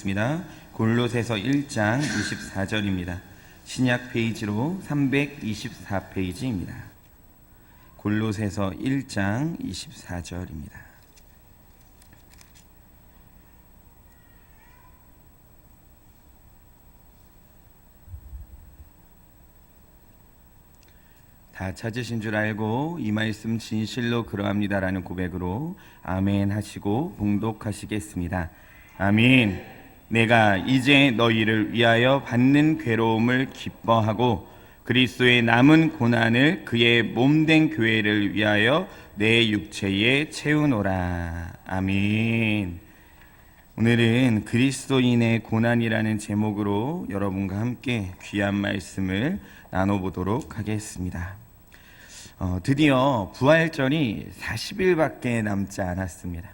읽겠습니다. 골로새서 1장 24절입니다. 신약 페이지로 324페이지입니다. 골로새서 1장 24절입니다. 다 찾으신 줄 알고 이 말씀 진실로 그러합니다라는 고백으로 아멘 하시고 봉독하시겠습니다. 아멘. 내가 이제 너희를 위하여 받는 괴로움을 기뻐하고 그리스도의 남은 고난을 그의 몸된 교회를 위하여 내 육체에 채우노라. 아멘. 오늘은 그리스도인의 고난이라는 제목으로 여러분과 함께 귀한 말씀을 나눠보도록 하겠습니다. 드디어 부활절이 40일밖에 남지 않았습니다.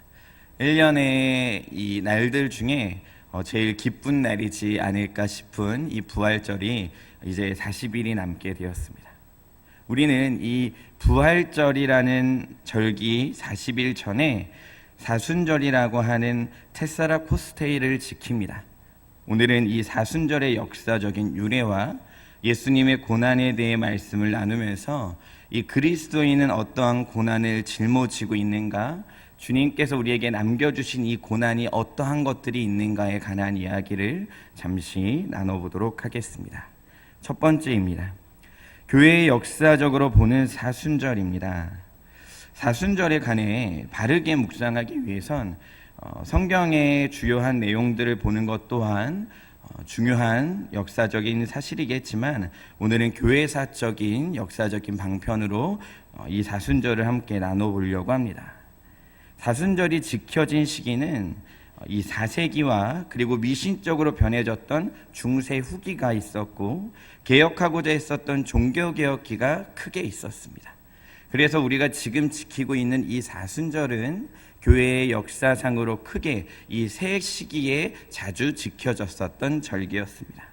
1년의 이 날들 중에 제일 기쁜 날이지 않을까 싶은 이 부활절이 이제 40일이 남게 되었습니다. 우리는 이 부활절이라는 절기 40일 전에 사순절이라고 하는 테사라코스테이를 지킵니다. 오늘은 이 사순절의 역사적인 유래와 예수님의 고난에 대해 말씀을 나누면서 이 그리스도인은 어떠한 고난을 짊어지고 있는가, 주님께서 우리에게 남겨주신 이 고난이 어떠한 것들이 있는가에 관한 이야기를 잠시 나눠보도록 하겠습니다. 첫 번째입니다. 교회의 역사적으로 보는 사순절입니다. 사순절에 관해 바르게 묵상하기 위해선 성경의 주요한 내용들을 보는 것 또한 중요한 역사적인 사실이겠지만 오늘은 교회사적인 역사적인 방편으로 이 사순절을 함께 나눠보려고 합니다. 사순절이 지켜진 시기는 이 4세기와 그리고 미신적으로 변해졌던 중세 후기가 있었고 개혁하고자 했었던 종교개혁기가 크게 있었습니다. 그래서 우리가 지금 지키고 있는 이 사순절은 교회의 역사상으로 크게 이 세 시기에 자주 지켜졌었던 절기였습니다.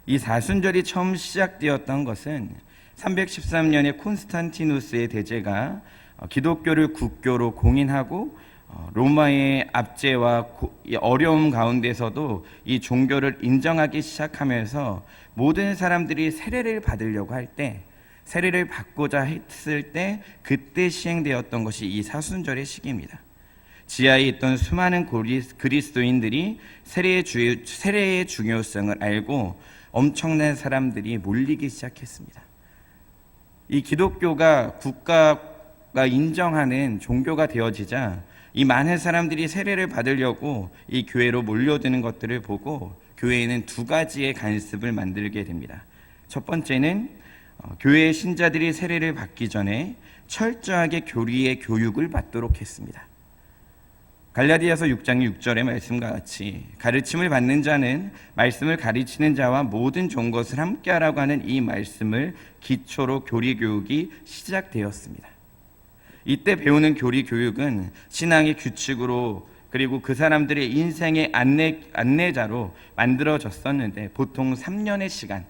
이 사순절이 처음 시작되었던 것은 313년에 콘스탄티누스의 대제가 기독교를 국교로 공인하고 로마의 압제와 어려움 가운데서도 이 종교를 인정하기 시작하면서 모든 사람들이 세례를 받으려고 할 때, 세례를 받고자 했을 때 그때 시행되었던 것이 이 사순절의 시기입니다. 지하에 있던 수많은 그리스도인들이 세례의 중요성을 알고 엄청난 사람들이 몰리기 시작했습니다. 이 기독교가 국가가 인정하는 종교가 되어지자 이 많은 사람들이 세례를 받으려고 이 교회로 몰려드는 것들을 보고 교회에는 두 가지의 관습을 만들게 됩니다. 첫 번째는 교회의 신자들이 세례를 받기 전에 철저하게 교리의 교육을 받도록 했습니다. 갈라디아서 6장 6절의 말씀과 같이 가르침을 받는 자는 말씀을 가르치는 자와 모든 좋은 것을 함께하라고 하는 이 말씀을 기초로 교리 교육이 시작되었습니다. 이때 배우는 교리 교육은 신앙의 규칙으로 그리고 그 사람들의 인생의 안내자로 만들어졌었는데 보통 3년의 시간,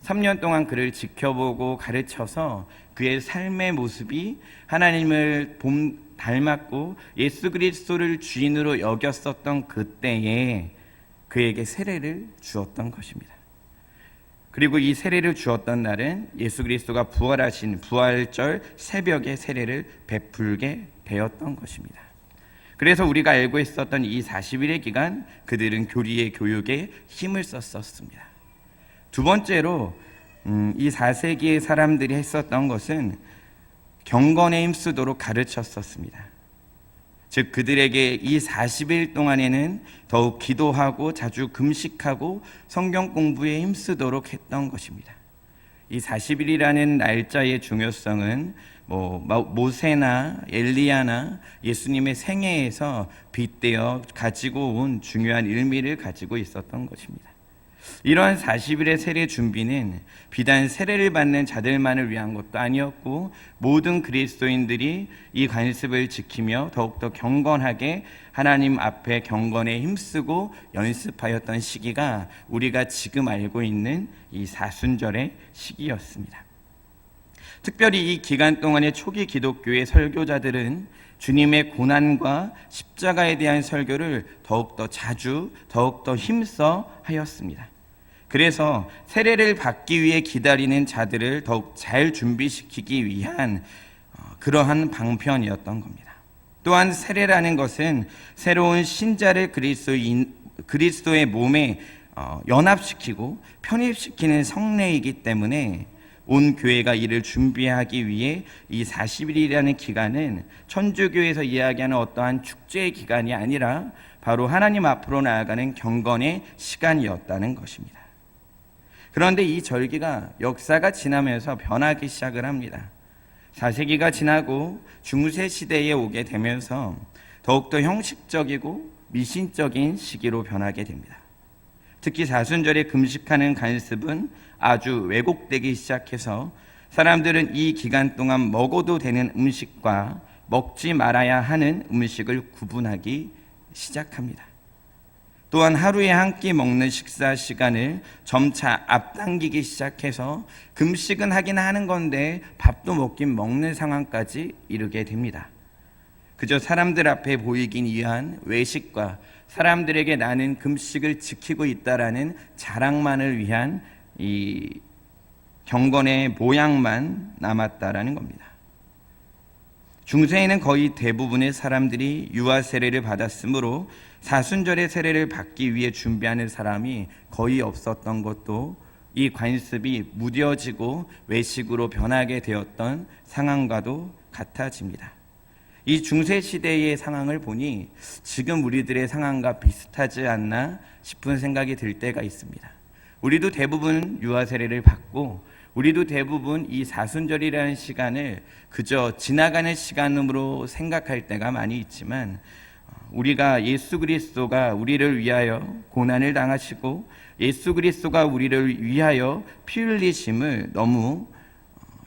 3년 동안 그를 지켜보고 가르쳐서 그의 삶의 모습이 하나님을 닮았고 예수 그리스도를 주인으로 여겼었던 그때에 그에게 세례를 주었던 것입니다. 그리고 이 세례를 주었던 날은 예수 그리스도가 부활하신 부활절 새벽에 세례를 베풀게 되었던 것입니다. 그래서 우리가 알고 있었던 이 40일의 기간 그들은 교리의 교육에 힘을 썼었습니다. 두 번째로 이 4세기의 사람들이 했었던 것은 경건에 힘쓰도록 가르쳤었습니다. 즉 그들에게 이 40일 동안에는 더욱 기도하고 자주 금식하고 성경 공부에 힘쓰도록 했던 것입니다. 이 40일이라는 날짜의 중요성은 모세나 엘리야나 예수님의 생애에서 빗대어 가지고 온 중요한 의미를 가지고 있었던 것입니다. 이러한 40일의 세례 준비는 비단 세례를 받는 자들만을 위한 것도 아니었고 모든 그리스도인들이 이 관습을 지키며 더욱더 경건하게 하나님 앞에 경건에 힘쓰고 연습하였던 시기가 우리가 지금 알고 있는 이 사순절의 시기였습니다. 특별히 이 기간 동안의 초기 기독교의 설교자들은 주님의 고난과 십자가에 대한 설교를 더욱더 자주, 더욱더 힘써 하였습니다. 그래서 세례를 받기 위해 기다리는 자들을 더욱 잘 준비시키기 위한 그러한 방편이었던 겁니다. 또한 세례라는 것은 새로운 신자를 그리스도의 몸에 연합시키고 편입시키는 성례이기 때문에 온 교회가 이를 준비하기 위해 이 40일이라는 기간은 천주교에서 이야기하는 어떠한 축제의 기간이 아니라 바로 하나님 앞으로 나아가는 경건의 시간이었다는 것입니다. 그런데 이 절기가 역사가 지나면서 변하기 시작을 합니다. 4세기가 지나고 중세 시대에 오게 되면서 더욱더 형식적이고 미신적인 시기로 변하게 됩니다. 특히 사순절에 금식하는 관습은 아주 왜곡되기 시작해서 사람들은 이 기간 동안 먹어도 되는 음식과 먹지 말아야 하는 음식을 구분하기 시작합니다. 또한 하루에 한 끼 먹는 식사 시간을 점차 앞당기기 시작해서 금식은 하긴 하는 건데 밥도 먹긴 먹는 상황까지 이르게 됩니다. 그저 사람들 앞에 보이긴 위한 외식과 사람들에게 나는 금식을 지키고 있다라는 자랑만을 위한 이 경건의 모양만 남았다라는 겁니다. 중세에는 거의 대부분의 사람들이 유아 세례를 받았으므로 사순절의 세례를 받기 위해 준비하는 사람이 거의 없었던 것도 이 관습이 무뎌지고 외식으로 변하게 되었던 상황과도 같아집니다. 이 중세 시대의 상황을 보니 지금 우리들의 상황과 비슷하지 않나 싶은 생각이 들 때가 있습니다. 우리도 대부분 유아 세례를 받고 우리도 대부분 이 사순절이라는 시간을 그저 지나가는 시간으로 생각할 때가 많이 있지만 우리가 예수 그리스도가 우리를 위하여 고난을 당하시고 예수 그리스도가 우리를 위하여 피 흘리심을 너무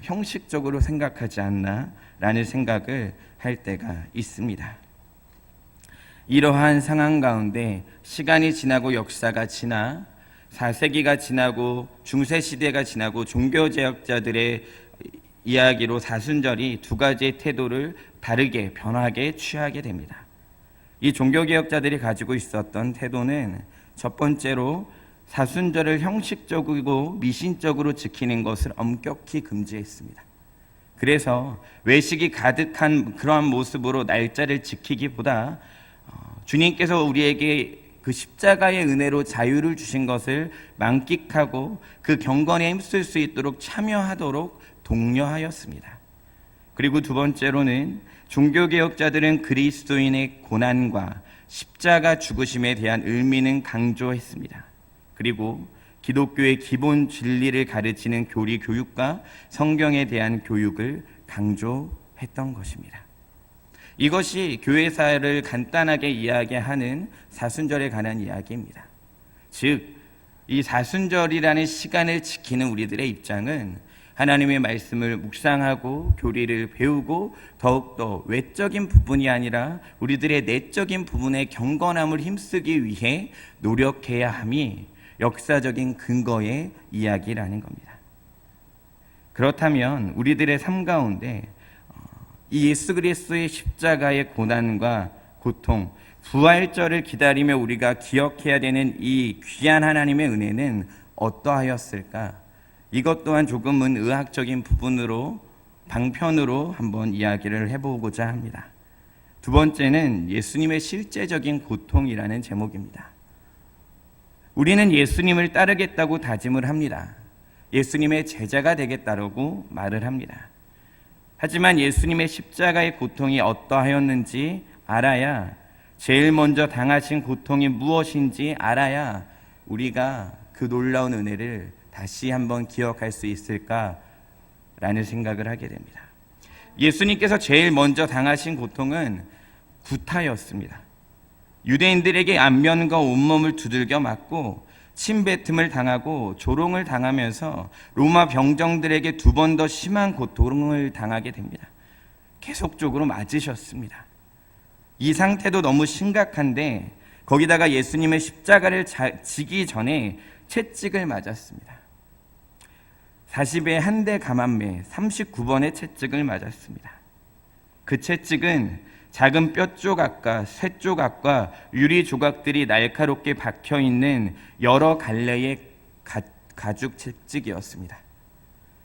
형식적으로 생각하지 않나라는 생각을 할 때가 있습니다. 이러한 상황 가운데 시간이 지나고 역사가 지나 4세기가 지나고 중세시대가 지나고 종교개혁자들의 이야기로 사순절이 두 가지의 태도를 다르게 변하게 취하게 됩니다. 이 종교개혁자들이 가지고 있었던 태도는 첫 번째로 사순절을 형식적이고 미신적으로 지키는 것을 엄격히 금지했습니다. 그래서 외식이 가득한 그러한 모습으로 날짜를 지키기보다 주님께서 우리에게 그 십자가의 은혜로 자유를 주신 것을 만끽하고 그 경건에 힘쓸 수 있도록 참여하도록 독려하였습니다. 그리고 두 번째로는 종교개혁자들은 그리스도인의 고난과 십자가 죽으심에 대한 의미는 강조했습니다. 그리고 기독교의 기본 진리를 가르치는 교리 교육과 성경에 대한 교육을 강조했던 것입니다. 이것이 교회사를 간단하게 이야기하는 사순절에 관한 이야기입니다. 즉, 이 사순절이라는 시간을 지키는 우리들의 입장은 하나님의 말씀을 묵상하고 교리를 배우고 더욱더 외적인 부분이 아니라 우리들의 내적인 부분의 경건함을 힘쓰기 위해 노력해야 함이 역사적인 근거의 이야기라는 겁니다. 그렇다면 우리들의 삶 가운데 이 예수 그리스도의 십자가의 고난과 고통, 부활절을 기다리며 우리가 기억해야 되는 이 귀한 하나님의 은혜는 어떠하였을까? 이것 또한 조금은 의학적인 부분으로 방편으로 한번 이야기를 해보고자 합니다. 두 번째는 예수님의 실제적인 고통이라는 제목입니다. 우리는 예수님을 따르겠다고 다짐을 합니다. 예수님의 제자가 되겠다고 말을 합니다. 하지만 예수님의 십자가의 고통이 어떠하였는지 알아야, 제일 먼저 당하신 고통이 무엇인지 알아야 우리가 그 놀라운 은혜를 다시 한번 기억할 수 있을까라는 생각을 하게 됩니다. 예수님께서 제일 먼저 당하신 고통은 구타였습니다. 유대인들에게 안면과 온몸을 두들겨 맞고 침뱉음을 당하고 조롱을 당하면서 로마 병정들에게 두 번 더 심한 고통을 당하게 됩니다. 계속적으로 맞으셨습니다. 이 상태도 너무 심각한데 거기다가 예수님의 십자가를 지기 전에 채찍을 맞았습니다. 40에 한 대 감한매 39번의 채찍을 맞았습니다. 그 채찍은 작은 뼈 조각과 쇠 조각과 유리 조각들이 날카롭게 박혀 있는 여러 갈래의 가죽 채찍이었습니다.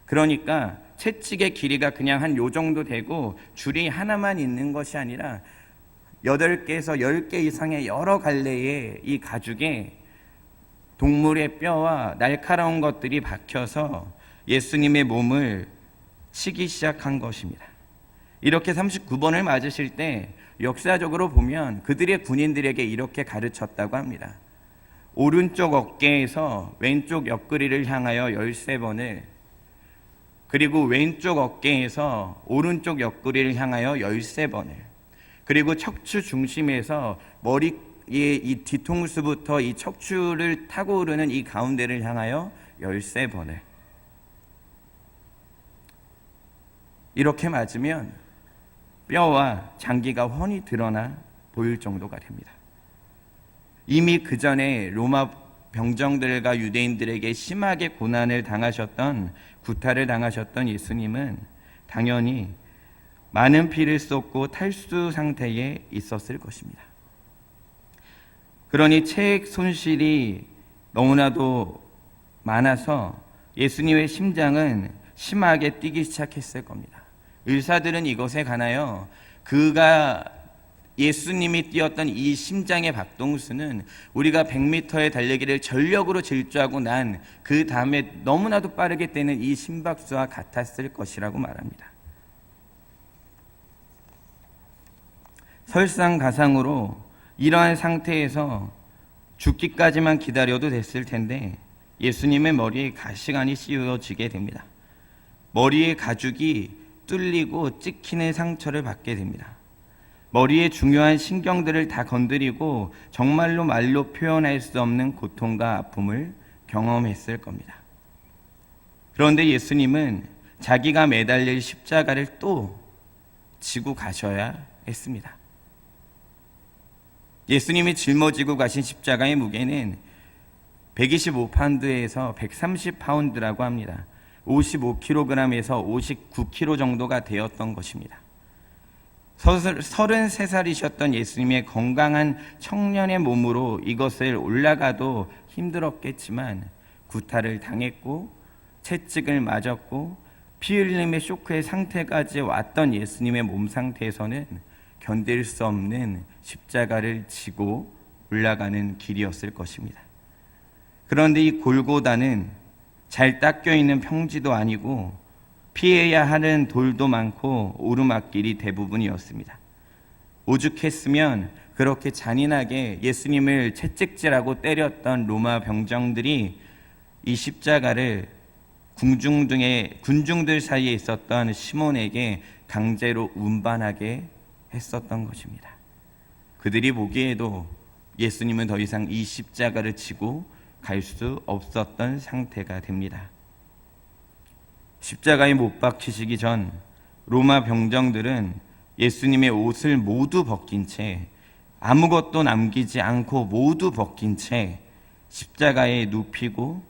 그러니까 채찍의 길이가 그냥 한 요 정도 되고 줄이 하나만 있는 것이 아니라 8개에서 10개 이상의 여러 갈래의 이 가죽에 동물의 뼈와 날카로운 것들이 박혀서 예수님의 몸을 치기 시작한 것입니다. 이렇게 39번을 맞으실 때 역사적으로 보면 그들의 군인들에게 이렇게 가르쳤다고 합니다. 오른쪽 어깨에서 왼쪽 옆구리를 향하여 13번을, 그리고 왼쪽 어깨에서 오른쪽 옆구리를 향하여 13번을, 그리고 척추 중심에서 머리의 이 뒤통수부터 이 척추를 타고 오르는 이 가운데를 향하여 13번을. 이렇게 맞으면 뼈와 장기가 훤히 드러나 보일 정도가 됩니다. 이미 그 전에 로마 병정들과 유대인들에게 심하게 고난을 당하셨던, 구타를 당하셨던 예수님은 당연히 많은 피를 쏟고 탈수 상태에 있었을 것입니다. 그러니 체액 손실이 너무나도 많아서 예수님의 심장은 심하게 뛰기 시작했을 겁니다. 의사들은 이것에 관하여 그가 예수님이 뛰었던 이 심장의 박동수는 우리가 100m의 달리기를 전력으로 질주하고 난 그 다음에 너무나도 빠르게 뛰는 이 심박수와 같았을 것이라고 말합니다. 설상가상으로 이러한 상태에서 죽기까지만 기다려도 됐을 텐데 예수님의 머리에 가시관이 씌워지게 됩니다. 머리의 가죽이 뚫리고 찍히는 상처를 받게 됩니다. 머리의 중요한 신경들을 다 건드리고 정말로 말로 표현할 수 없는 고통과 아픔을 경험했을 겁니다. 그런데 예수님은 자기가 매달릴 십자가를 또 지고 가셔야 했습니다. 예수님이 짊어지고 가신 십자가의 무게는 125파운드에서 130파운드라고 합니다. 55kg에서 59kg 정도가 되었던 것입니다. 33살이셨던 예수님의 건강한 청년의 몸으로 이것을 올라가도 힘들었겠지만 구타를 당했고 채찍을 맞았고 피 흘림의 쇼크의 상태까지 왔던 예수님의 몸 상태에서는 견딜 수 없는 십자가를 지고 올라가는 길이었을 것입니다. 그런데 이 골고다는 잘 닦여 있는 평지도 아니고 피해야 하는 돌도 많고 오르막길이 대부분이었습니다. 오죽했으면 그렇게 잔인하게 예수님을 채찍질하고 때렸던 로마 병정들이 이 십자가를 군중들 사이에 있었던 시몬에게 강제로 운반하게 했었던 것입니다. 그들이 보기에도 예수님은 더 이상 이 십자가를 지고 갈 수 없었던 상태가 됩니다. 십자가에 못 박히시기 전 로마 병정들은 예수님의 옷을 모두 벗긴 채, 아무것도 남기지 않고 모두 벗긴 채 십자가에 눕히고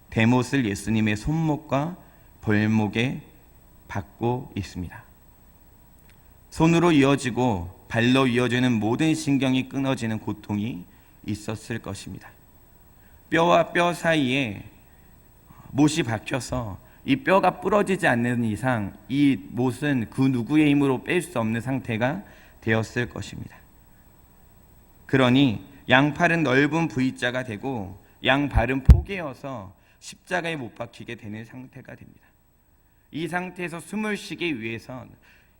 대못을 예수님의 손목과 벌목에 박고 있습니다. 손으로 이어지고 발로 이어지는 모든 신경이 끊어지는 고통이 있었을 것입니다. 뼈와 뼈 사이에 못이 박혀서 이 뼈가 부러지지 않는 이상 이 못은 그 누구의 힘으로 뺄 수 없는 상태가 되었을 것입니다. 그러니 양팔은 넓은 V자가 되고 양발은 포개어서 십자가에 못 박히게 되는 상태가 됩니다. 이 상태에서 숨을 쉬기 위해선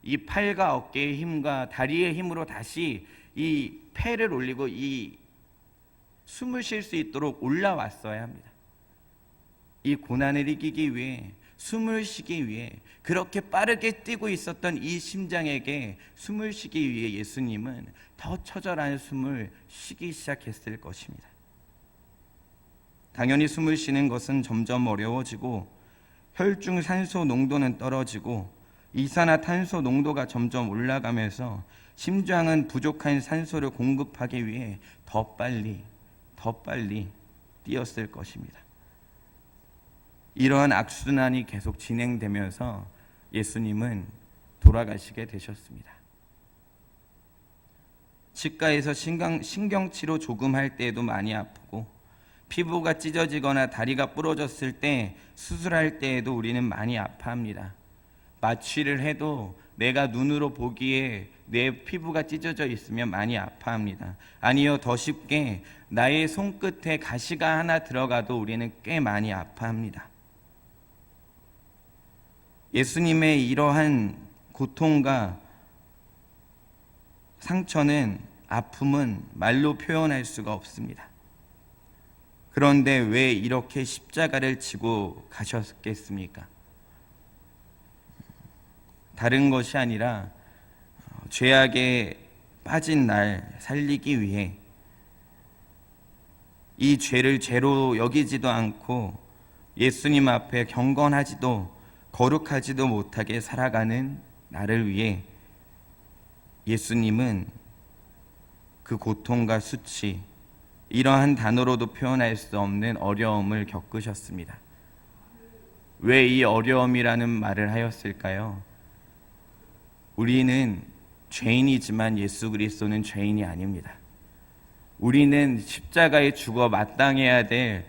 이 팔과 어깨의 힘과 다리의 힘으로 다시 이 폐를 올리고 이 숨을 쉴 수 있도록 올라왔어야 합니다. 이 고난을 이기기 위해, 숨을 쉬기 위해 그렇게 빠르게 뛰고 있었던 이 심장에게 숨을 쉬기 위해 예수님은 더 처절한 숨을 쉬기 시작했을 것입니다. 당연히 숨을 쉬는 것은 점점 어려워지고 혈중 산소 농도는 떨어지고 이산화탄소 농도가 점점 올라가면서 심장은 부족한 산소를 공급하기 위해 더 빨리 뛰었을 것입니다. 이러한 악순환이 계속 진행되면서 예수님은 돌아가시게 되셨습니다. 치과에서 신경치료 조금 할 때에도 많이 아프고, 피부가 찢어지거나 다리가 부러졌을 때 수술할 때에도 우리는 많이 아파합니다. 마취를 해도 내가 눈으로 보기에 내 피부가 찢어져 있으면 많이 아파합니다. 아니요, 더 쉽게 나의 손끝에 가시가 하나 들어가도 우리는 꽤 많이 아파합니다. 예수님의 이러한 고통과 상처는, 아픔은 말로 표현할 수가 없습니다. 그런데 왜 이렇게 십자가를 지고 가셨겠습니까? 다른 것이 아니라 죄악에 빠진 날 살리기 위해 이 죄를 죄로 여기지도 않고 예수님 앞에 경건하지도 거룩하지도 못하게 살아가는 나를 위해 예수님은 그 고통과 수치, 이러한 단어로도 표현할 수 없는 어려움을 겪으셨습니다. 왜 이 어려움이라는 말을 하였을까요? 우리는 죄인이지만 예수 그리스도는 죄인이 아닙니다. 우리는 십자가에 죽어 마땅해야 될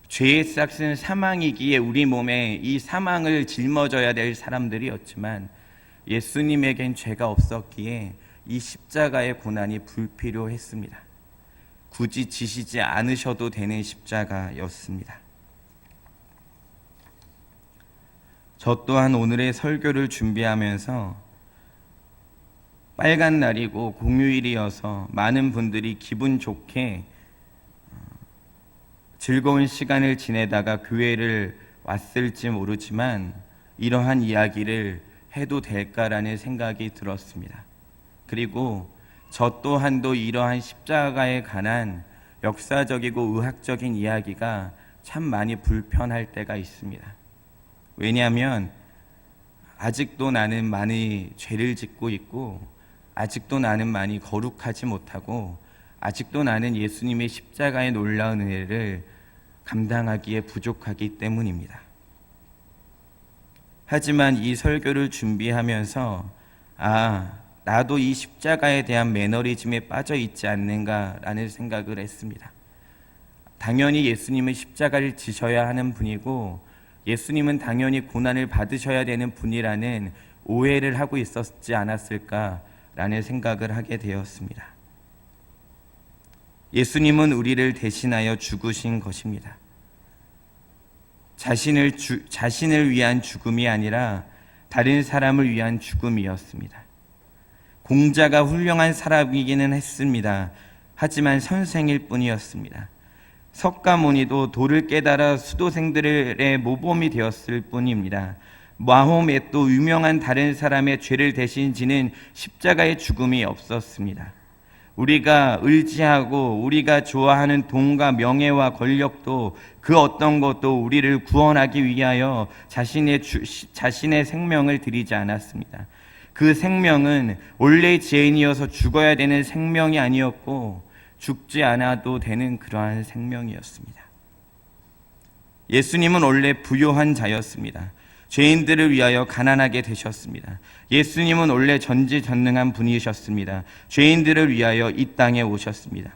죄의 삭은 사망이기에 우리 몸에 이 사망을 짊어져야 될 사람들이었지만, 예수님에겐 죄가 없었기에 이 십자가의 고난이 불필요했습니다. 굳이 지시지 않으셔도 되는 십자가였습니다. 저 또한 오늘의 설교를 준비하면서 빨간 날이고 공휴일이어서 많은 분들이 기분 좋게 즐거운 시간을 지내다가 교회를 왔을지 모르지만, 이러한 이야기를 해도 될까라는 생각이 들었습니다. 그리고 저 또한도 이러한 십자가에 관한 역사적이고 의학적인 이야기가 참 많이 불편할 때가 있습니다. 왜냐하면 아직도 나는 많이 죄를 짓고 있고, 아직도 나는 많이 거룩하지 못하고, 아직도 나는 예수님의 십자가의 놀라운 은혜를 감당하기에 부족하기 때문입니다. 하지만 이 설교를 준비하면서 나도 이 십자가에 대한 매너리즘에 빠져 있지 않는가라는 생각을 했습니다. 당연히 예수님은 십자가를 지셔야 하는 분이고, 예수님은 당연히 고난을 받으셔야 되는 분이라는 오해를 하고 있었지 않았을까라는 생각을 하게 되었습니다. 예수님은 우리를 대신하여 죽으신 것입니다. 자신을 위한 죽음이 아니라 다른 사람을 위한 죽음이었습니다. 공자가 훌륭한 사람이기는 했습니다. 하지만 선생일 뿐이었습니다. 석가모니도 도를 깨달아 수도생들의 모범이 되었을 뿐입니다. 마호멧도 유명한 다른 사람의 죄를 대신 지는 십자가의 죽음이 없었습니다. 우리가 의지하고 우리가 좋아하는 돈과 명예와 권력도 그 어떤 것도 우리를 구원하기 위하여 자신의 생명을 드리지 않았습니다. 그 생명은 원래 죄인이어서 죽어야 되는 생명이 아니었고, 죽지 않아도 되는 그러한 생명이었습니다. 예수님은 원래 부요한 자였습니다. 죄인들을 위하여 가난하게 되셨습니다. 예수님은 원래 전지전능한 분이셨습니다. 죄인들을 위하여 이 땅에 오셨습니다.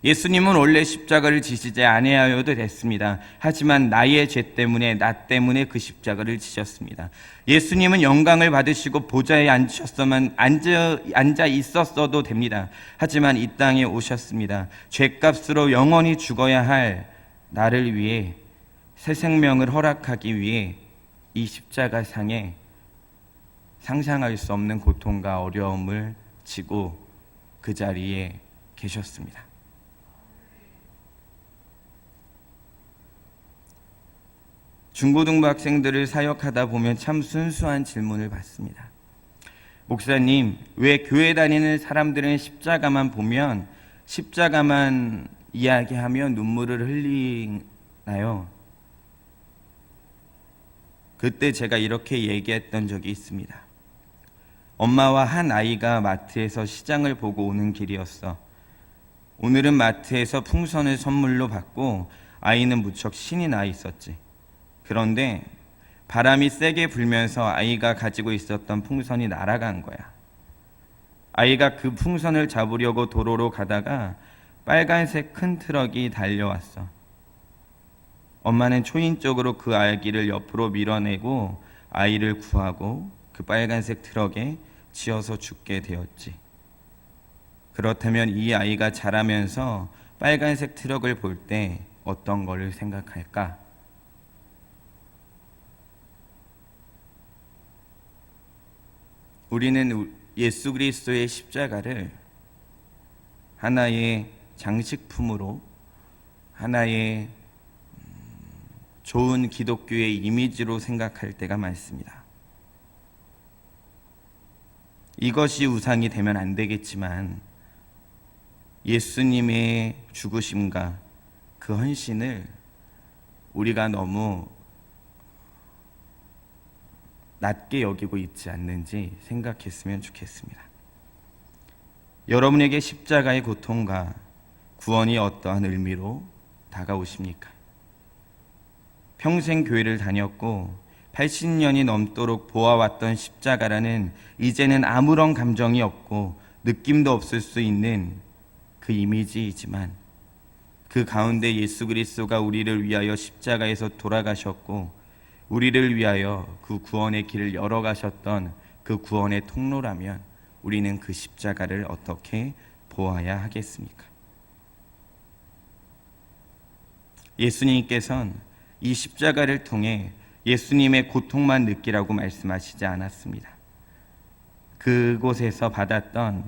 예수님은 원래 십자가를 지시지 아니하여도 됐습니다. 하지만 나의 죄 때문에, 나 때문에 그 십자가를 지셨습니다. 예수님은 영광을 받으시고 보좌에 앉아 있었어도 됩니다. 하지만 이 땅에 오셨습니다. 죄값으로 영원히 죽어야 할 나를 위해 새 생명을 허락하기 위해 이 십자가 상에 상상할 수 없는 고통과 어려움을 지고 그 자리에 계셨습니다. 중고등부 학생들을 사역하다 보면 참 순수한 질문을 받습니다. 목사님, 왜 교회 다니는 사람들은 십자가만 보면, 십자가만 이야기하면 눈물을 흘리나요? 그때 제가 이렇게 얘기했던 적이 있습니다. 엄마와 한 아이가 마트에서 시장을 보고 오는 길이었어. 오늘은 마트에서 풍선을 선물로 받고 아이는 무척 신이 나 있었지. 그런데 바람이 세게 불면서 아이가 가지고 있었던 풍선이 날아간 거야. 아이가 그 풍선을 잡으려고 도로로 가다가 빨간색 큰 트럭이 달려왔어. 엄마는 초인적으로 그 아기를 옆으로 밀어내고 아이를 구하고 그 빨간색 트럭에 치여서 죽게 되었지. 그렇다면 이 아이가 자라면서 빨간색 트럭을 볼 때 어떤 걸 생각할까? 우리는 예수 그리스도의 십자가를 하나의 장식품으로, 하나의 좋은 기독교의 이미지로 생각할 때가 많습니다. 이것이 우상이 되면 안 되겠지만 예수님의 죽으심과 그 헌신을 우리가 너무 낮게 여기고 있지 않는지 생각했으면 좋겠습니다. 여러분에게 십자가의 고통과 구원이 어떠한 의미로 다가오십니까? 평생 교회를 다녔고 80년이 넘도록 보아왔던 십자가라는 이제는 아무런 감정이 없고 느낌도 없을 수 있는 그 이미지이지만 그 가운데 예수 그리스도가 우리를 위하여 십자가에서 돌아가셨고 우리를 위하여 그 구원의 길을 열어가셨던 그 구원의 통로라면 우리는 그 십자가를 어떻게 보아야 하겠습니까? 예수님께서는 이 십자가를 통해 예수님의 고통만 느끼라고 말씀하시지 않았습니다. 그곳에서 받았던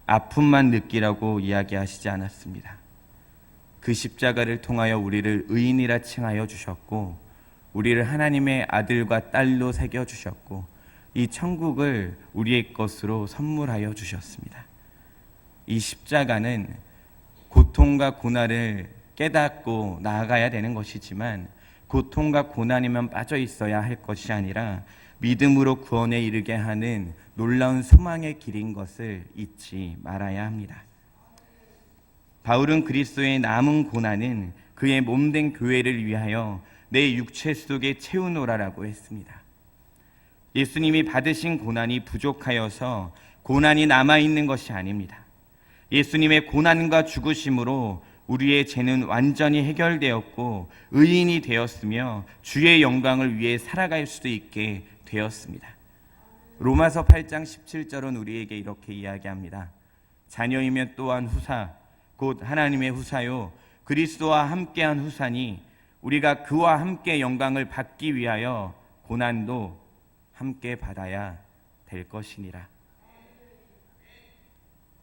아픔만 느끼라고 이야기하시지 않았습니다. 그 십자가를 통하여 우리를 의인이라 칭하여 주셨고 우리를 하나님의 아들과 딸로 새겨주셨고 이 천국을 우리의 것으로 선물하여 주셨습니다. 이 십자가는 고통과 고난을 깨닫고 나아가야 되는 것이지만 고통과 고난이면 빠져 있어야 할 것이 아니라 믿음으로 구원에 이르게 하는 놀라운 소망의 길인 것을 잊지 말아야 합니다. 바울은 그리스도의 남은 고난은 그의 몸된 교회를 위하여 내 육체 속에 채우노라라고 했습니다. 예수님이 받으신 고난이 부족하여서 고난이 남아있는 것이 아닙니다. 예수님의 고난과 죽으심으로 우리의 죄는 완전히 해결되었고 의인이 되었으며 주의 영광을 위해 살아갈 수 있게 되었습니다. 로마서 8장 17절은 우리에게 이렇게 이야기합니다. 자녀이면 또한 후사 곧 하나님의 후사요 그리스도와 함께한 후사니 우리가 그와 함께 영광을 받기 위하여 고난도 함께 받아야 될 것이니라.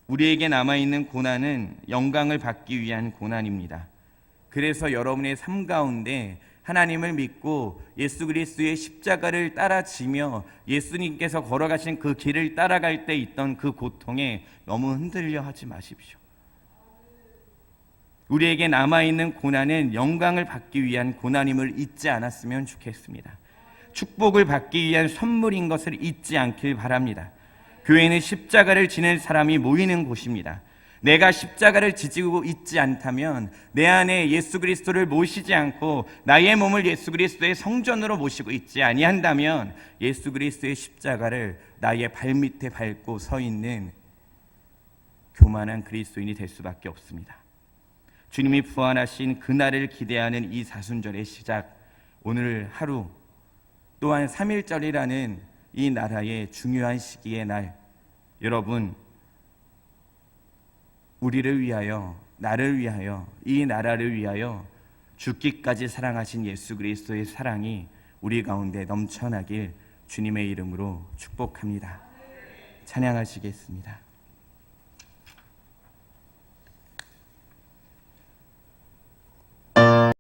우리에게 남아있는 고난은 영광을 받기 위한 고난입니다. 그래서 여러분의 삶 가운데 하나님을 믿고 예수 그리스도의 십자가를 따라지며 예수님께서 걸어가신 그 길을 따라갈 때 있던 그 고통에 너무 흔들려 하지 마십시오. 우리에게 남아있는 고난은 영광을 받기 위한 고난임을 잊지 않았으면 좋겠습니다. 축복을 받기 위한 선물인 것을 잊지 않길 바랍니다. 교회는 십자가를 지는 사람이 모이는 곳입니다. 내가 십자가를 지지고 있지 않다면 내 안에 예수 그리스도를 모시지 않고 나의 몸을 예수 그리스도의 성전으로 모시고 있지 아니한다면 예수 그리스도의 십자가를 나의 발밑에 밟고 서 있는 교만한 그리스도인이 될 수밖에 없습니다. 주님이 부활하신 그날을 기대하는 이 사순절의 시작, 오늘 하루 또한 3.1절이라는 이 나라의 중요한 시기의 날, 여러분 우리를 위하여, 나를 위하여, 이 나라를 위하여 죽기까지 사랑하신 예수 그리스도의 사랑이 우리 가운데 넘쳐나길 주님의 이름으로 축복합니다. 찬양하시겠습니다.